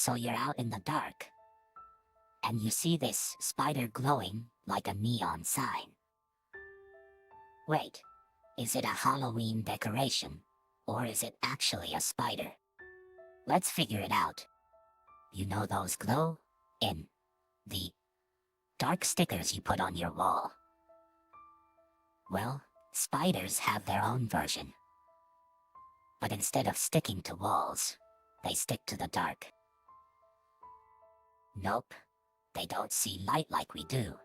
So you're out in the dark, and you see this spider glowing like a neon sign. Wait, is it a Halloween decoration? Or is it actually a spider? Let's figure it out. You know those glow in the dark stickers you put on your wall? Well, spiders have their own version. But instead of sticking to walls, they stick to the dark. Nope, they don't see light like we do.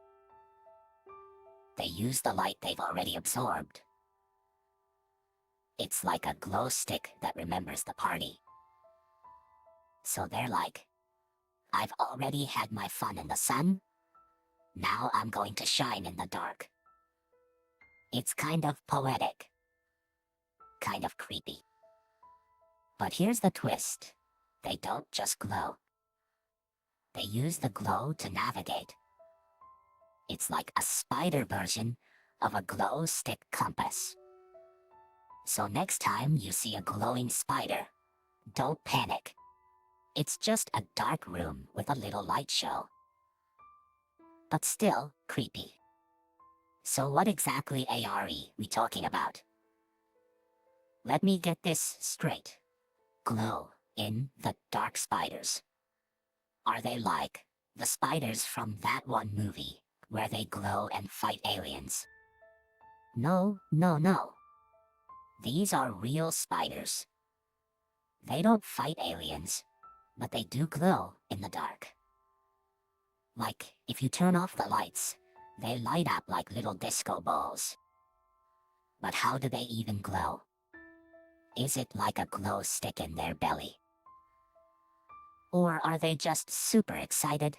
They use the light they've already absorbed. It's like a glow stick that remembers the party. So they're like, I've already had my fun in the sun. Now I'm going to shine in the dark. It's kind of poetic. Kind of creepy. But here's the twist. They don't just glow. They use the glow to navigate. It's like a spider version of a glow stick compass. So next time you see a glowing spider, don't panic. It's just a dark room with a little light show. But still creepy. So what exactly are we talking about? Let me get this straight. Glow in the dark spiders. Are they like the spiders from that one movie where they glow and fight aliens? No. These are real spiders. They don't fight aliens, but they do glow in the dark. Like, if you turn off the lights, they light up like little disco balls. But how do they even glow? Is it like a glow stick in their belly? Or are they just super excited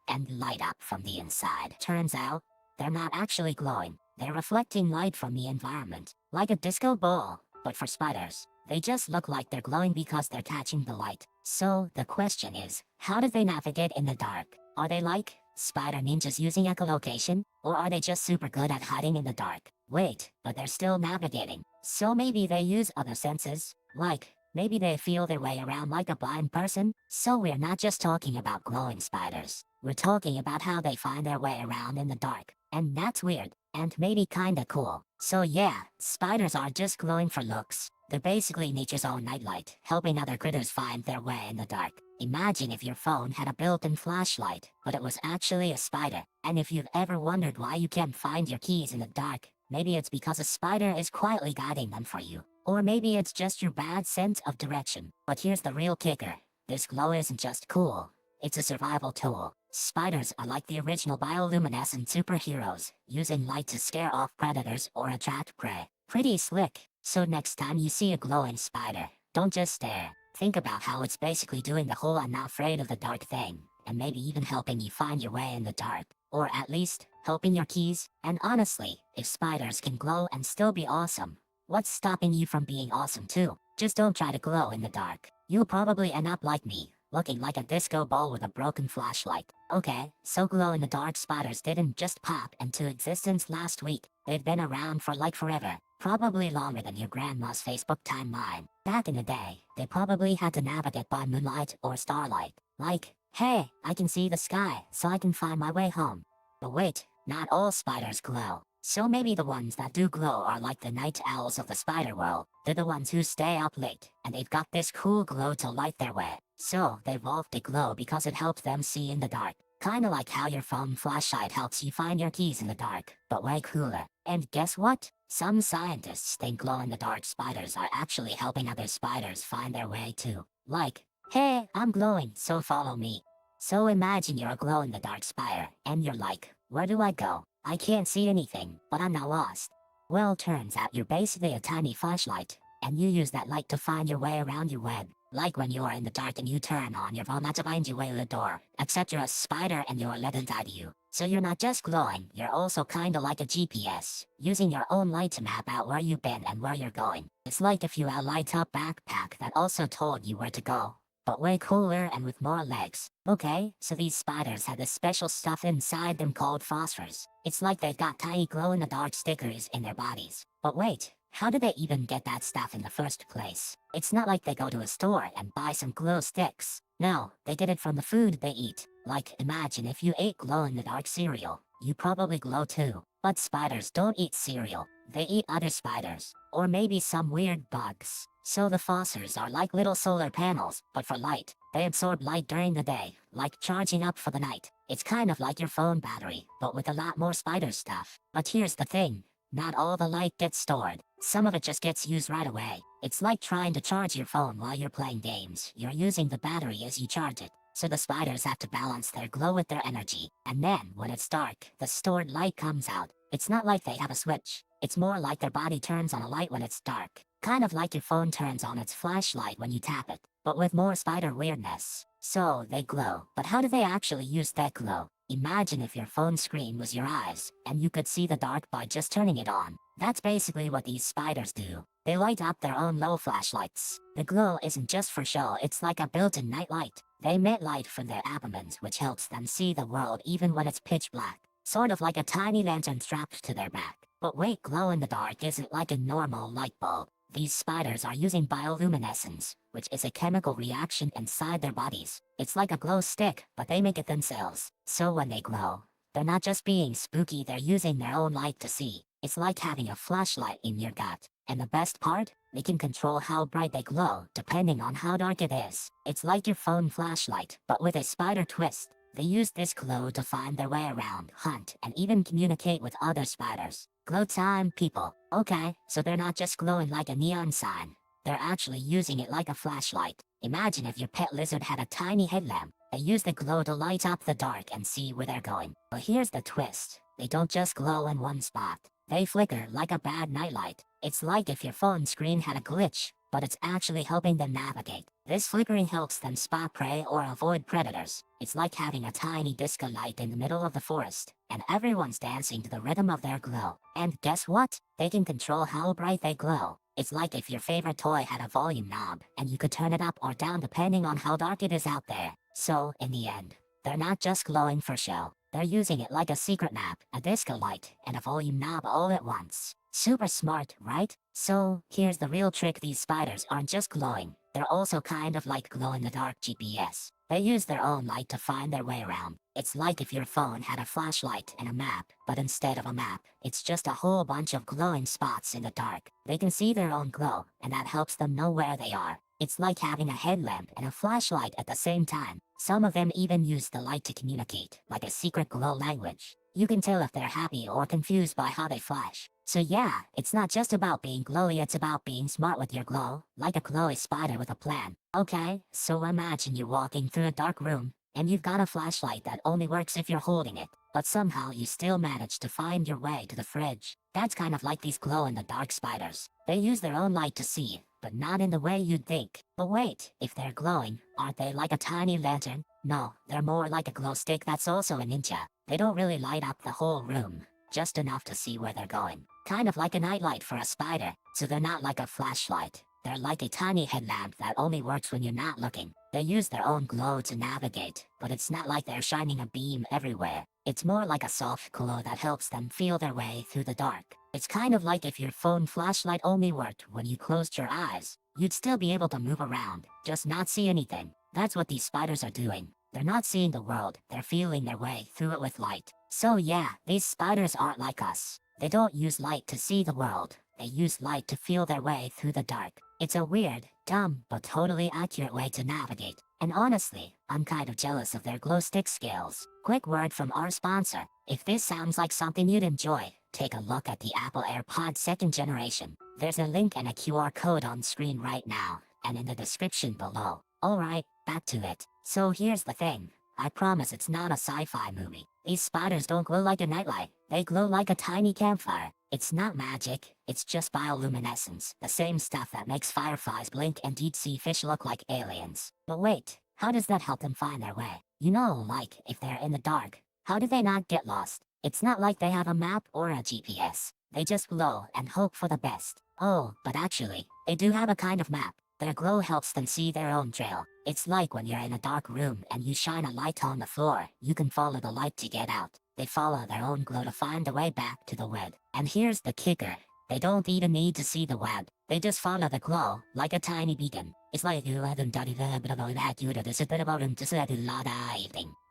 and light up from the inside? Turns out, they're not actually glowing. They're reflecting light from the environment, like a disco ball. But for spiders, they just look like they're glowing because they're catching the light. So the question is, how do they navigate in the dark? Are they like spider ninjas using echolocation? Or are they just super good at hiding in the dark? Wait, but they're still navigating. So maybe they use other senses, like maybe they feel their way around like a blind person? So we're not just talking about glowing spiders. We're talking about how they find their way around in the dark. And that's weird, and maybe kinda cool. So yeah, spiders aren't just glowing for looks. They're basically nature's own nightlight, helping other critters find their way in the dark. Imagine if your phone had a built-in flashlight, but it was actually a spider. And if you've ever wondered why you can't find your keys in the dark, maybe it's because a spider is quietly guiding them for you. Or maybe it's just your bad sense of direction. But here's the real kicker. This glow isn't just cool. It's a survival tool. Spiders are like the original bioluminescent superheroes, using light to scare off predators or attract prey. Pretty slick. So next time you see a glowing spider, don't just stare. Think about how it's basically doing the whole "I'm not afraid of the dark" thing, and maybe even helping you find your way in the dark. Or at least, helping your keys. And honestly, if spiders can glow and still be awesome, what's stopping you from being awesome too? Just don't try to glow in the dark. You'll probably end up like me, looking like a disco ball with a broken flashlight. Okay, so glow-in-the-dark spiders didn't just pop into existence last week. They've been around for like forever. Probably longer than your grandma's Facebook timeline. Back in the day, they probably had to navigate by moonlight or starlight. Like, hey, I can see the sky, so I can find my way home. But wait, not all spiders glow. So maybe the ones that do glow are like the night owls of the spider world. They're the ones who stay up late, and they've got this cool glow to light their way. So they evolved to glow because it helped them see in the dark. Kinda like how your phone flashlight helps you find your keys in the dark, but way cooler. And guess what? Some scientists think glow-in-the-dark spiders are actually helping other spiders find their way too. Like, hey, I'm glowing, so follow me. So imagine you're a glow-in-the-dark spider, and you're like, where do I go? I can't see anything, but I'm not lost. Well, turns out you're basically a tiny flashlight, and you use that light to find your way around your web. Like when you are in the dark and you turn on your phone to find your way to the door. Except you're a spider and you're let inside you. So you're not just glowing, you're also kinda like a GPS, using your own light to map out where you've been and where you're going. It's like if you had a light-up backpack that also told you where to go, but way cooler and with more legs. Okay, so these spiders have this special stuff inside them called phosphors. It's like they've got tiny glow-in-the-dark stickers in their bodies. But wait, how do they even get that stuff in the first place? It's not like they go to a store and buy some glow sticks. No, they get it from the food they eat. Like, imagine if you ate glow-in-the-dark cereal. You probably glow too. But spiders don't eat cereal. They eat other spiders. Or maybe some weird bugs. So the fossors are like little solar panels, but for light. They absorb light during the day, like charging up for the night. It's kind of like your phone battery, but with a lot more spider stuff. But here's the thing. Not all the light gets stored. Some of it just gets used right away. It's like trying to charge your phone while you're playing games. You're using the battery as you charge it. So the spiders have to balance their glow with their energy. And then, when it's dark, the stored light comes out. It's not like they have a switch. It's more like their body turns on a light when it's dark. Kind of like your phone turns on its flashlight when you tap it, but with more spider weirdness. So, they glow. But how do they actually use that glow? Imagine if your phone screen was your eyes, and you could see the dark by just turning it on. That's basically what these spiders do. They light up their own low flashlights. The glow isn't just for show, it's like a built-in night light. They emit light from their abdomens, which helps them see the world even when it's pitch black. Sort of like a tiny lantern strapped to their back. But wait, glow in the dark isn't like a normal light bulb. These spiders are using bioluminescence, which is a chemical reaction inside their bodies. It's like a glow stick, but they make it themselves. So when they glow, they're not just being spooky, they're using their own light to see. It's like having a flashlight in your gut. And the best part? They can control how bright they glow, depending on how dark it is. It's like your phone flashlight, but with a spider twist. They use this glow to find their way around, hunt, and even communicate with other spiders. Glow time, people. Okay, so they're not just glowing like a neon sign. They're actually using it like a flashlight. Imagine if your pet lizard had a tiny headlamp. They use the glow to light up the dark and see where they're going. But here's the twist. They don't just glow in one spot. They flicker like a bad nightlight. It's like if your phone screen had a glitch, but it's actually helping them navigate. This flickering helps them spot prey or avoid predators. It's like having a tiny disco light in the middle of the forest, and everyone's dancing to the rhythm of their glow. And guess what? They can control how bright they glow. It's like if your favorite toy had a volume knob, and you could turn it up or down depending on how dark it is out there. So, in the end, they're not just glowing for show. They're using it like a secret map, a disco light, and a volume knob all at once. Super smart, right? So, here's the real trick, these spiders aren't just glowing. They're also kind of like glow-in-the-dark GPS. They use their own light to find their way around. It's like if your phone had a flashlight and a map, but instead of a map, it's just a whole bunch of glowing spots in the dark. They can see their own glow, and that helps them know where they are. It's like having a headlamp and a flashlight at the same time. Some of them even use the light to communicate, like a secret glow language. You can tell if they're happy or confused by how they flash. So yeah, it's not just about being glowy, it's about being smart with your glow, like a glowy spider with a plan. Okay, so imagine you're walking through a dark room, and you've got a flashlight that only works if you're holding it, but somehow you still manage to find your way to the fridge. That's kind of like these glow-in-the-dark spiders. They use their own light to see, but not in the way you'd think. But wait, if they're glowing, aren't they like a tiny lantern? No, they're more like a glow stick that's also a ninja. They don't really light up the whole room, just enough to see where they're going. Kind of like a nightlight for a spider, so they're not like a flashlight. They're like a tiny headlamp that only works when you're not looking. They use their own glow to navigate, but it's not like they're shining a beam everywhere. It's more like a soft glow that helps them feel their way through the dark. It's kind of like if your phone flashlight only worked when you closed your eyes. You'd still be able to move around, just not see anything. That's what these spiders are doing. They're not seeing the world, they're feeling their way through it with light. So yeah, these spiders aren't like us. They don't use light to see the world. They use light to feel their way through the dark. It's a weird, dumb, but totally accurate way to navigate. And honestly, I'm kind of jealous of their glow stick skills. Quick word from our sponsor. If this sounds like something you'd enjoy, take a look at the Apple AirPods 2nd generation. There's a link and a QR code on screen right now, and in the description below. Alright, back to it. So here's the thing. I promise it's not a sci-fi movie. These spiders don't glow like a nightlight. They glow like a tiny campfire. It's not magic, it's just bioluminescence, the same stuff that makes fireflies blink and deep-sea fish look like aliens. But wait, how does that help them find their way? You know, like, if they're in the dark, how do they not get lost? It's not like they have a map or a GPS. They just glow and hope for the best. Oh, but actually, they do have a kind of map. Their glow helps them see their own trail. It's like when you're in a dark room and you shine a light on the floor, you can follow the light to get out. They follow their own glow to find the way back to the wood. And here's the kicker. They don't even need to see the web. They just follow the glow, like a tiny beacon. It's like you haven't done it.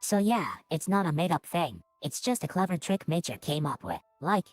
So yeah, it's not a made-up thing. It's just a clever trick nature came up with. Like,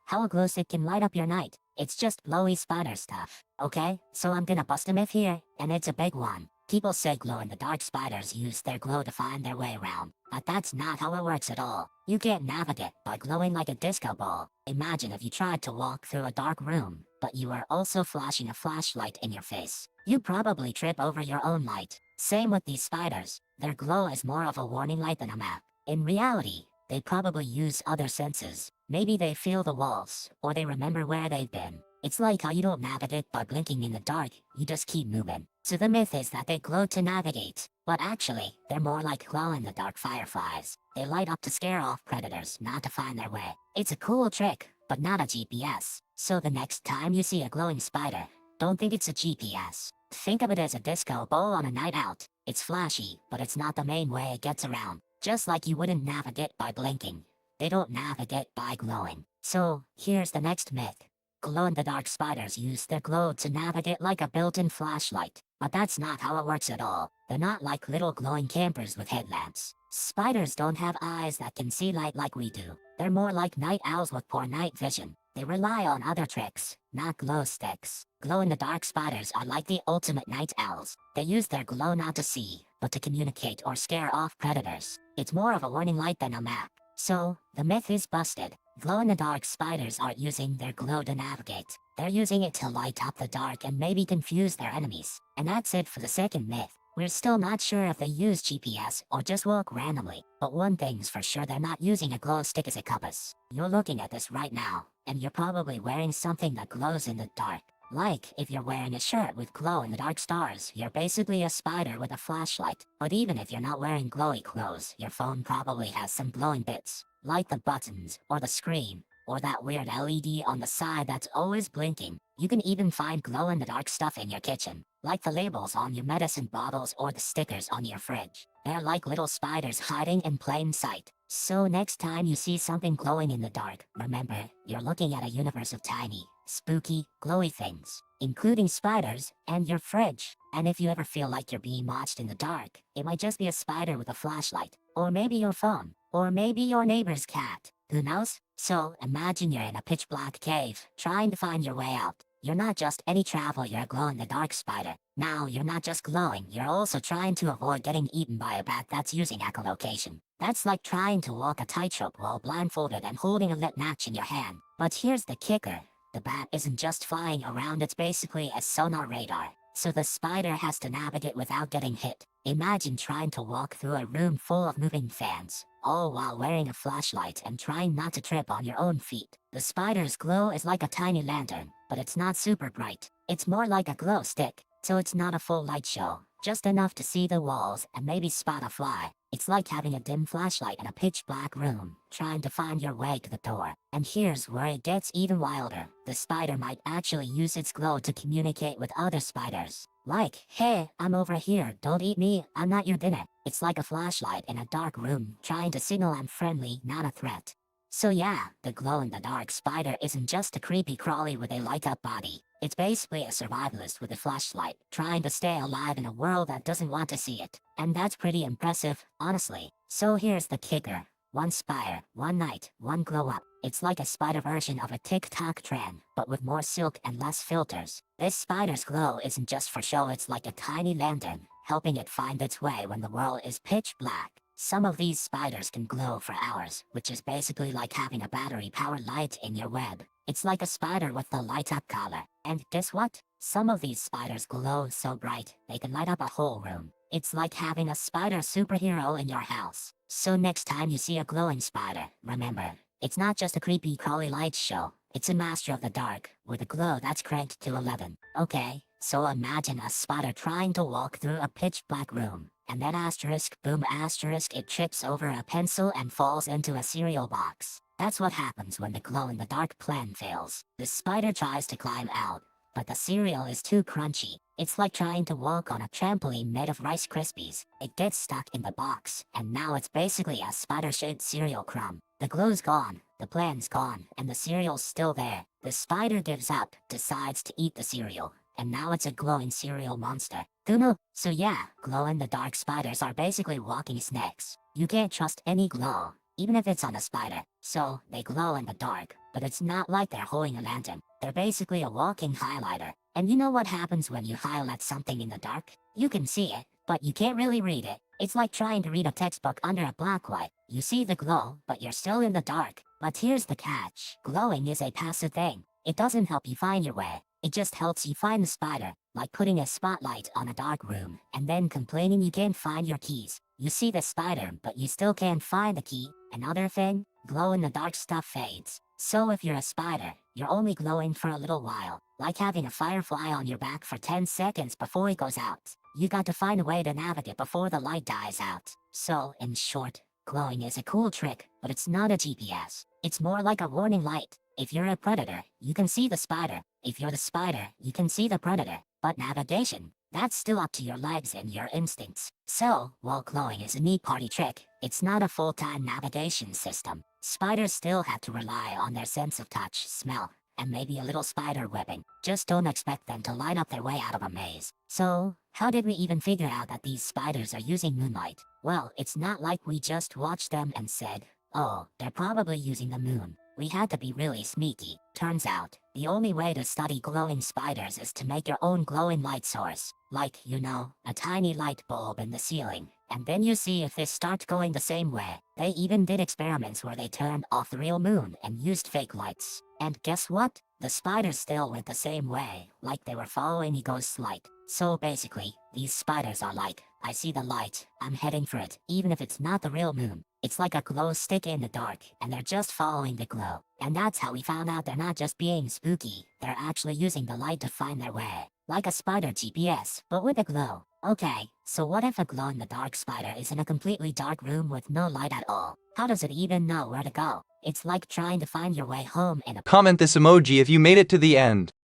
how a glow stick can light up your night. It's just glowy spider stuff. Okay, so I'm gonna bust a myth here, and it's a big one. People say glow-in-the-dark spiders use their glow to find their way around, but that's not how it works at all. You can't navigate by glowing like a disco ball. Imagine if you tried to walk through a dark room, but you were also flashing a flashlight in your face. You'd probably trip over your own light. Same with these spiders. Their glow is more of a warning light than a map. In reality, they probably use other senses. Maybe they feel the walls, or they remember where they've been. It's like how you don't navigate by blinking in the dark, you just keep moving. So the myth is that they glow to navigate, but actually, they're more like glow-in-the-dark fireflies. They light up to scare off predators, not to find their way. It's a cool trick, but not a GPS. So the next time you see a glowing spider, don't think it's a GPS. Think of it as a disco ball on a night out. It's flashy, but it's not the main way it gets around. Just like you wouldn't navigate by blinking. They don't navigate by glowing. So, here's the next myth. Glow-in-the-dark spiders use their glow to navigate like a built-in flashlight. But that's not how it works at all. They're not like little glowing campers with headlamps. Spiders don't have eyes that can see light like we do. They're more like night owls with poor night vision. They rely on other tricks, not glow sticks. Glow-in-the-dark spiders are like the ultimate night owls. They use their glow not to see, but to communicate or scare off predators. It's more of a warning light than a map. So, the myth is busted. Glow-in-the-dark spiders aren't using their glow to navigate. They're using it to light up the dark and maybe confuse their enemies. And that's it for the second myth. We're still not sure if they use GPS or just walk randomly, but one thing's for sure, they're not using a glow stick as a compass. You're looking at this right now, and you're probably wearing something that glows in the dark. Like, if you're wearing a shirt with glow-in-the-dark stars, you're basically a spider with a flashlight. But even if you're not wearing glowy clothes, your phone probably has some glowing bits, like the buttons, or the screen, or that weird LED on the side that's always blinking. You can even find glow-in-the-dark stuff in your kitchen, like the labels on your medicine bottles or the stickers on your fridge. They're like little spiders hiding in plain sight. So next time you see something glowing in the dark, remember, you're looking at a universe of tiny, spooky, glowy things, including spiders and your fridge. And if you ever feel like you're being watched in the dark, it might just be a spider with a flashlight, or maybe your phone, or maybe your neighbor's cat. Who knows? So imagine you're in a pitch black cave, trying to find your way out. You're not just any traveler, you're a glow-in-the-dark spider. Now, you're not just glowing, you're also trying to avoid getting eaten by a bat that's using echolocation. That's like trying to walk a tightrope while blindfolded and holding a lit match in your hand. But here's the kicker. The bat isn't just flying around, it's basically a sonar radar. So the spider has to navigate without getting hit. Imagine trying to walk through a room full of moving fans, all while wearing a flashlight and trying not to trip on your own feet. The spider's glow is like a tiny lantern, but it's not super bright. It's more like a glow stick, so it's not a full light show, just enough to see the walls and maybe spot a fly. It's like having a dim flashlight in a pitch black room, trying to find your way to the door. And here's where it gets even wilder. The spider might actually use its glow to communicate with other spiders. Like, hey, I'm over here, don't eat me, I'm not your dinner. It's like a flashlight in a dark room, trying to signal I'm friendly, not a threat. So yeah, the glow-in-the-dark spider isn't just a creepy crawly with a light-up body. It's basically a survivalist with a flashlight, trying to stay alive in a world that doesn't want to see it. And that's pretty impressive, honestly. So here's the kicker. One spider, one night, one glow up. It's like a spider version of a TikTok trend, but with more silk and less filters. This spider's glow isn't just for show, it's like a tiny lantern, helping it find its way when the world is pitch black. Some of these spiders can glow for hours, which is basically like having a battery-powered light in your web. It's like a spider with the light-up collar. And guess what? Some of these spiders glow so bright, they can light up a whole room. It's like having a spider superhero in your house. So next time you see a glowing spider, remember, it's not just a creepy crawly light show. It's a master of the dark, with a glow that's cranked to 11. Okay, so imagine a spider trying to walk through a pitch black room. And then asterisk, boom asterisk, it trips over a pencil and falls into a cereal box. That's what happens when the glow-in-the-dark plan fails. The spider tries to climb out, but the cereal is too crunchy. It's like trying to walk on a trampoline made of Rice Krispies. It gets stuck in the box, and now it's basically a spider-shaped cereal crumb. The glue's gone, the plan's gone, and the cereal's still there. The spider gives up, decides to eat the cereal, and now it's a glowing cereal monster. Kuno? So yeah, glow-in-the-dark spiders are basically walking snakes. You can't trust any glow, even if it's on a spider. So, they glow in the dark, but it's not like they're holding a lantern. They're basically a walking highlighter. And you know what happens when you highlight something in the dark? You can see it, but you can't really read it. It's like trying to read a textbook under a black light. You see the glow, but you're still in the dark. But here's the catch. Glowing is a passive thing. It doesn't help you find your way. It just helps you find the spider, like putting a spotlight on a dark room, and then complaining you can't find your keys. You see the spider, but you still can't find the key. Another thing, glow-in-the-dark stuff fades. So if you're a spider, you're only glowing for a little while, like having a firefly on your back for 10 seconds before it goes out. You got to find a way to navigate before the light dies out. So, in short, glowing is a cool trick, but it's not a GPS. It's more like a warning light. If you're a predator, you can see the spider. If you're the spider, you can see the predator. But navigation, that's still up to your legs and your instincts. So, while glowing is a neat party trick, it's not a full-time navigation system. Spiders still have to rely on their sense of touch, smell, and maybe a little spider webbing. Just don't expect them to light up their way out of a maze. So, how did we even figure out that these spiders are using moonlight? Well, it's not like we just watched them and said, oh, they're probably using the moon. We had to be really sneaky. Turns out, the only way to study glowing spiders is to make your own glowing light source. Like, you know, a tiny light bulb in the ceiling. And then you see if they start going the same way. They even did experiments where they turned off the real moon and used fake lights. And guess what? The spiders still went the same way, like they were following the ghost's light. So basically, these spiders are like, I see the light, I'm heading for it, even if it's not the real moon. It's like a glow stick in the dark, and they're just following the glow. And that's how we found out they're not just being spooky, they're actually using the light to find their way. Like a spider GPS, but with a glow. Okay, so what if a glow-in-the-dark spider is in a completely dark room with no light at all? How does it even know where to go? It's like trying to find your way home in a— Comment this emoji if you made it to the end.